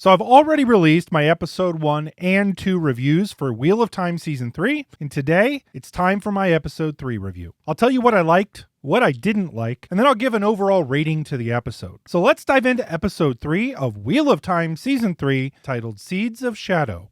So I've already released my episode 1 and 2 reviews for Wheel of Time Season 3, and today it's time for my episode 3 review. I'll tell you what I liked, what I didn't like, and then I'll give an overall rating to the episode. So let's dive into episode 3 of Wheel of Time Season 3, titled Seeds of Shadow.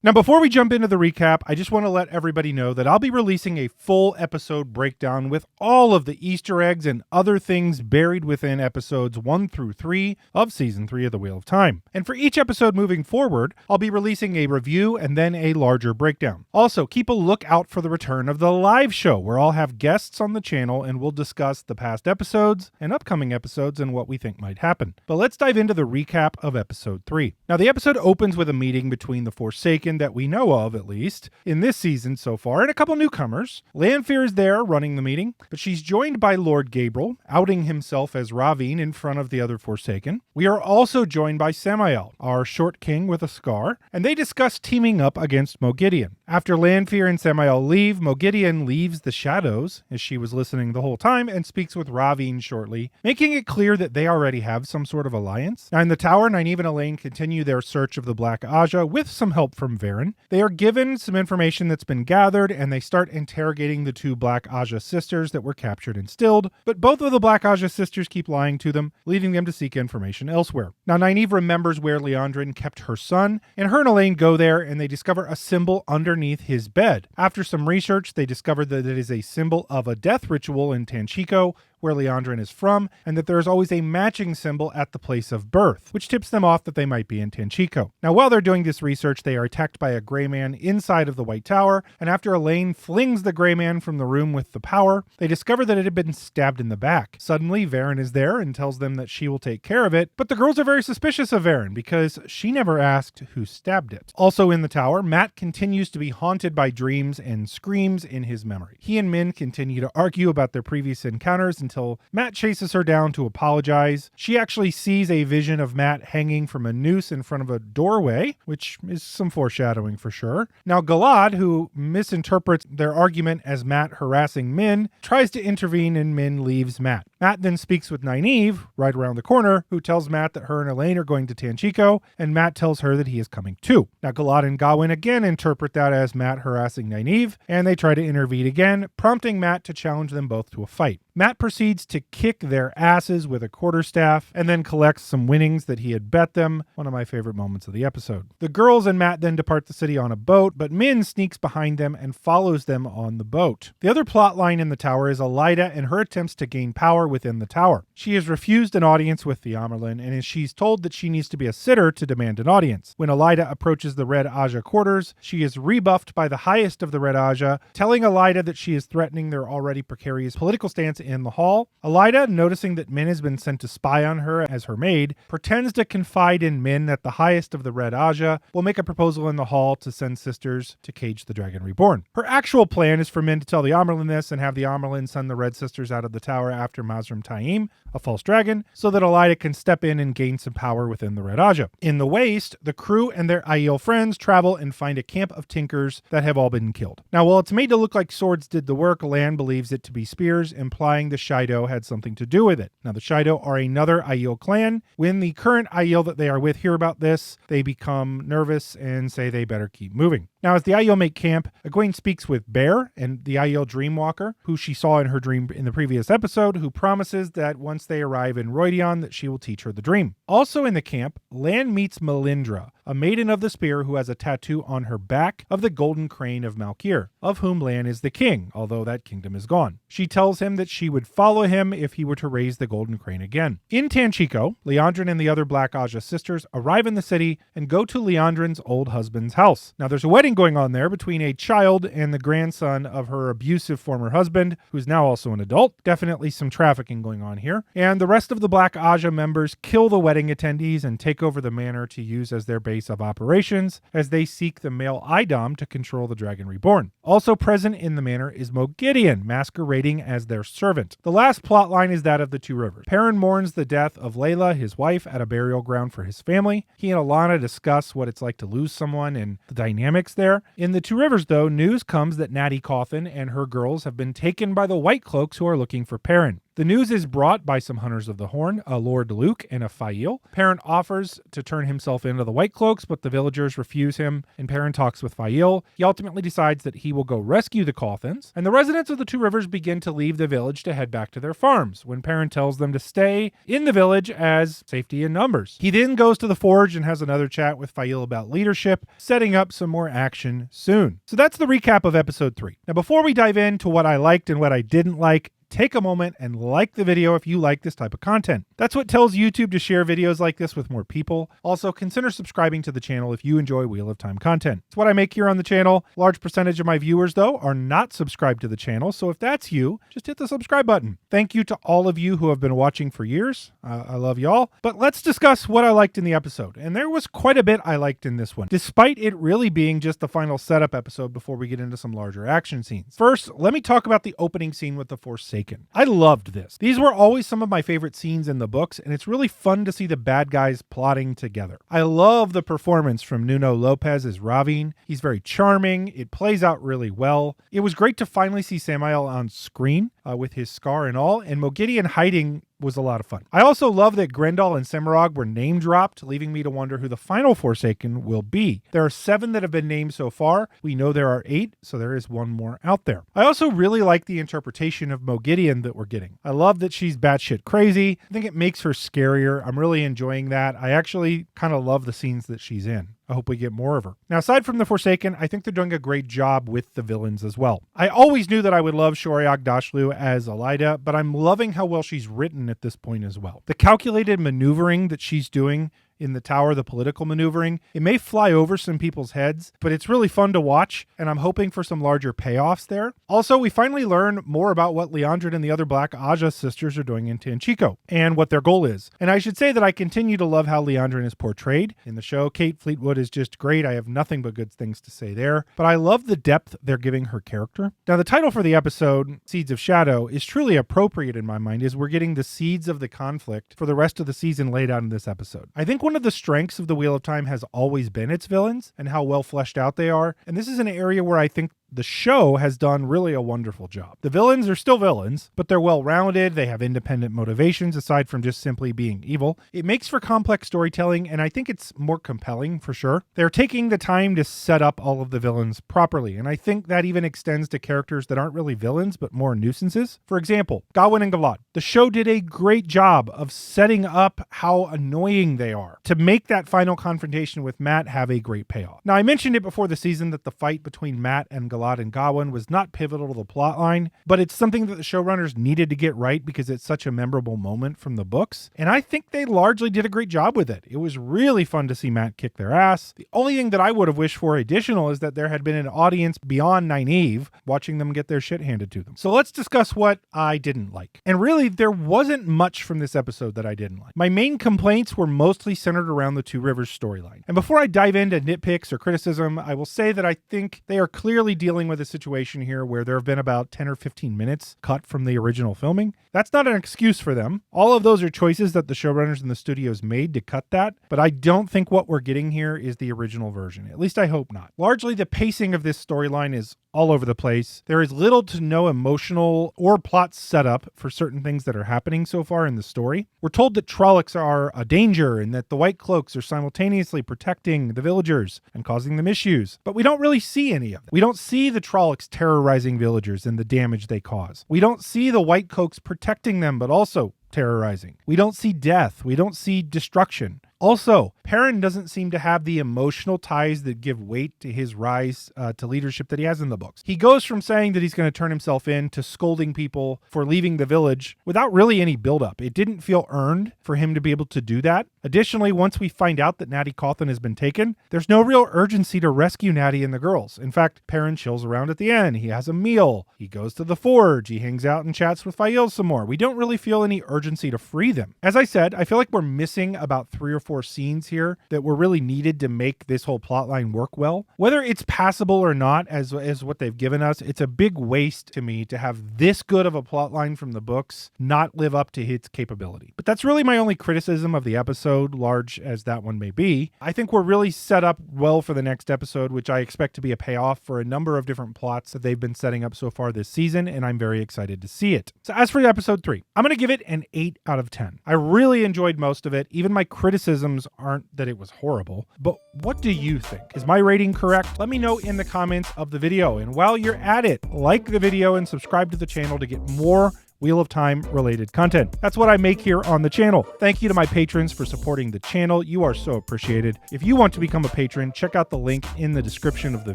Now, before we jump into the recap, I just want to let everybody know that I'll be releasing a full episode breakdown with all of the Easter eggs and other things buried within episodes 1 through 3 of Season 3 of the Wheel of Time. And for each episode moving forward, I'll be releasing a review and then a larger breakdown. Also, keep a look out for the return of the live show, where I'll have guests on the channel and we'll discuss the past episodes and upcoming episodes and what we think might happen. But let's dive into the recap of episode 3. Now, the episode opens with a meeting between the Forsaken that we know of, at least, in this season so far, and a couple newcomers. Lanfear is there running the meeting, but she's joined by Lord Gabriel, outing himself as Ravine in front of the other Forsaken. We are also joined by Samael, our short king with a scar, and they discuss teaming up against Moghedien. After Lanfear and Samael leave, Moghedien leaves the shadows, as she was listening the whole time, and speaks with Ravine shortly, making it clear that they already have some sort of alliance. Now in the tower, Nynaeve and Elaine continue their search of the Black Aja with some help from Varen. They are given some information that's been gathered, and they start interrogating the two Black Aja sisters that were captured and stilled, but both of the Black Aja sisters keep lying to them, leading them to seek information elsewhere. Now Nynaeve remembers where Liandrin kept her son, and her and Elaine go there, and they discover a symbol underneath his bed. After some research, they discover that it is a symbol of a death ritual in Tanchico, where Liandrin is from, and that there is always a matching symbol at the place of birth, which tips them off that they might be in Tanchico. Now, while they're doing this research, they are attacked by a gray man inside of the White Tower, and after Elaine flings the gray man from the room with the power, they discover that it had been stabbed in the back. Suddenly, Varen is there and tells them that she will take care of it, but the girls are very suspicious of Varen because she never asked who stabbed it. Also in the tower, Mat continues to be haunted by dreams and screams in his memory. He and Min continue to argue about their previous encounters until Mat chases her down to apologize. She actually sees a vision of Mat hanging from a noose in front of a doorway, which is some foreshadowing for sure. Now Galad, who misinterprets their argument as Mat harassing Min, tries to intervene and Min leaves Mat. Mat then speaks with Nynaeve, right around the corner, who tells Mat that her and Elaine are going to Tanchico, and Mat tells her that he is coming too. Now Galad and Gawain again interpret that as Mat harassing Nynaeve, and they try to intervene again, prompting Mat to challenge them both to a fight. Mat proceeds to kick their asses with a quarterstaff and then collects some winnings that he had bet them, one of my favorite moments of the episode. The girls and Mat then depart the city on a boat, but Min sneaks behind them and follows them on the boat. The other plot line in the tower is Elaida and her attempts to gain power within the tower. She is refused an audience with the Amyrlin, and she's told that she needs to be a sitter to demand an audience. When Elaida approaches the Red Aja quarters, she is rebuffed by the highest of the Red Aja, telling Elaida that she is threatening their already precarious political stance in the hall. Elaida, noticing that Min has been sent to spy on her as her maid, pretends to confide in Min that the highest of the Red Aja will make a proposal in the hall to send sisters to cage the Dragon Reborn. Her actual plan is for Min to tell the Amyrlin this and have the Amyrlin send the Red Sisters out of the tower after Mazrim Taim, a false dragon, so that Elaida can step in and gain some power within the Red Aja. In the Waste, the crew and their Aiel friends travel and find a camp of tinkers that have all been killed. Now, while it's made to look like swords did the work, Lan believes it to be spears, implying the Shaido had something to do with it. Now, the Shaido are another Aiel clan. When the current Aiel that they are with hear about this, they become nervous and say they better keep moving. Now, as the Aiel make camp, Egwene speaks with Bear and the Aiel Dreamwalker, who she saw in her dream in the previous episode, who promises that once they arrive in Roidion, that she will teach her the dream. Also in the camp, Lan meets Melindra, a maiden of the spear who has a tattoo on her back of the golden crane of Malkir, of whom Lan is the king, although that kingdom is gone. She tells him that she would follow him if he were to raise the golden crane again. In Tanchico, Liandrin and the other Black Aja sisters arrive in the city and go to Liandrin's old husband's house. Now, there's a wedding going on there between a child and the grandson of her abusive former husband, who's now also an adult. Definitely some trafficking going on here. And the rest of the Black Aja members kill the wedding attendees and take over the manor to use as their base of operations as they seek the male Idom to control the Dragon Reborn. Also present in the manor is Moghedien, masquerading as their servant. The last plot line is that of the Two Rivers. Perrin mourns the death of Layla, his wife, at a burial ground for his family. He and Alana discuss what it's like to lose someone and the dynamics there. In the Two Rivers, though, news comes that Natty Cawthon and her girls have been taken by the White Cloaks who are looking for Perrin. The news is brought by some Hunters of the Horn, a Lord Luke and a Fail. Perrin offers to turn himself into the White Cloaks, but the villagers refuse him, and Perrin talks with Fail. He ultimately decides that he will go rescue the Cothans, and the residents of the Two Rivers begin to leave the village to head back to their farms, when Perrin tells them to stay in the village as safety in numbers. He then goes to the forge and has another chat with Fail about leadership, setting up some more action soon. So that's the recap of episode 3. Now, before we dive into what I liked and what I didn't like, take a moment and like the video if you like this type of content. That's what tells YouTube to share videos like this with more people. Also, consider subscribing to the channel if you enjoy Wheel of Time content. It's what I make here on the channel. A large percentage of my viewers, though, are not subscribed to the channel, so if that's you, just hit the subscribe button. Thank you to all of you who have been watching for years. I love y'all. But let's discuss what I liked in the episode. And there was quite a bit I liked in this one, despite it really being just the final setup episode before we get into some larger action scenes. First, let me talk about the opening scene with the Forsaken. I loved this. These were always some of my favorite scenes in the books, and it's really fun to see the bad guys plotting together. I love the performance from Nuno Lopez as Ravine. He's very charming. It plays out really well. It was great to finally see Samael on screen with his scar and all, and Moghedien hiding was a lot of fun. I also love that Grendel and Semirhage were name dropped, leaving me to wonder who the final Forsaken will be. There are 7 that have been named so far. We know there are 8, so there is one more out there. I also really like the interpretation of Moghedien that we're getting. I love that she's batshit crazy. I think it makes her scarier. I'm really enjoying that. I actually kind of love the scenes that she's in. I hope we get more of her. Now, aside from the Forsaken, I think they're doing a great job with the villains as well. I always knew that I would love Shory Aghdashloo as Elida, but I'm loving how well she's written at this point as well. The calculated maneuvering that she's doing in the tower, the political maneuvering, it may fly over some people's heads, but it's really fun to watch, and I'm hoping for some larger payoffs there. Also, we finally learn more about what Liandrin and the other Black Aja sisters are doing in Tanchico, and what their goal is. And I should say that I continue to love how Liandrin is portrayed in the show. Kate Fleetwood is just great. I have nothing but good things to say there, but I love the depth they're giving her character. Now, the title for the episode, Seeds of Shadow, is truly appropriate in my mind, as we're getting the seeds of the conflict for the rest of the season laid out in this episode. I think one of the strengths of the Wheel of Time has always been its villains and how well fleshed out they are, and this is an area where I think the show has done really a wonderful job. The villains are still villains, but they're well-rounded. They have independent motivations aside from just simply being evil. It makes for complex storytelling, and I think it's more compelling for sure. They're taking the time to set up all of the villains properly, and I think that even extends to characters that aren't really villains, but more nuisances. For example, Gawain and Galad. The show did a great job of setting up how annoying they are to make that final confrontation with Mat have a great payoff. Now, I mentioned it before the season that the fight between Mat and Galad and Gawain was not pivotal to the plotline, but it's something that the showrunners needed to get right because it's such a memorable moment from the books, and I think they largely did a great job with it. It was really fun to see Mat kick their ass. The only thing that I would have wished for additional is that there had been an audience beyond Nynaeve watching them get their shit handed to them. So let's discuss what I didn't like. And really, there wasn't much from this episode that I didn't like. My main complaints were mostly centered around the Two Rivers storyline. And before I dive into nitpicks or criticism, I will say that I think they are clearly dealing with a situation here where there have been about 10 or 15 minutes cut from the original filming. That's not an excuse for them. All of those are choices that the showrunners and the studios made to cut that, but I don't think what we're getting here is the original version. At least I hope not. Largely, the pacing of this storyline is all over the place. There is little to no emotional or plot setup for certain things that are happening so far in the story. We're told that Trollocs are a danger and that the White Cloaks are simultaneously protecting the villagers and causing them issues, but we don't really see any of that. We don't see the Trollocs terrorizing villagers and the damage they cause. We don't see the White Cloaks protecting them, but also terrorizing. We don't see death. We don't see destruction. Also, Perrin doesn't seem to have the emotional ties that give weight to his rise to leadership that he has in the books. He goes from saying that he's going to turn himself in to scolding people for leaving the village without really any buildup. It didn't feel earned for him to be able to do that. Additionally, once we find out that Natty Cawthon has been taken, there's no real urgency to rescue Natty and the girls. In fact, Perrin chills around at the end. He has a meal. He goes to the forge. He hangs out and chats with Fael some more. We don't really feel any urgency to free them. As I said, I feel like we're missing about 3 or 4 scenes here that were really needed to make this whole plotline work well. Whether it's passable or not, as what they've given us, it's a big waste to me to have this good of a plotline from the books not live up to its capability. But that's really my only criticism of the episode, large as that one may be. I think we're really set up well for the next episode, which I expect to be a payoff for a number of different plots that they've been setting up so far this season, and I'm very excited to see it. So as for episode 3, I'm going to give it an 8 out of 10. I really enjoyed most of it. Even my criticisms aren't that it was horrible. But what do you think? Is my rating correct? Let me know in the comments of the video. And while you're at it, like the video and subscribe to the channel to get more Wheel of Time related content. That's what I make here on the channel. Thank you to my patrons for supporting the channel. You are so appreciated. If you want to become a patron, check out the link in the description of the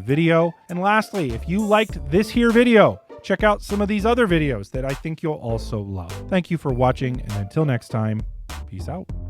video. And lastly, if you liked this here video, check out some of these other videos that I think you'll also love. Thank you for watching, and until next time, peace out.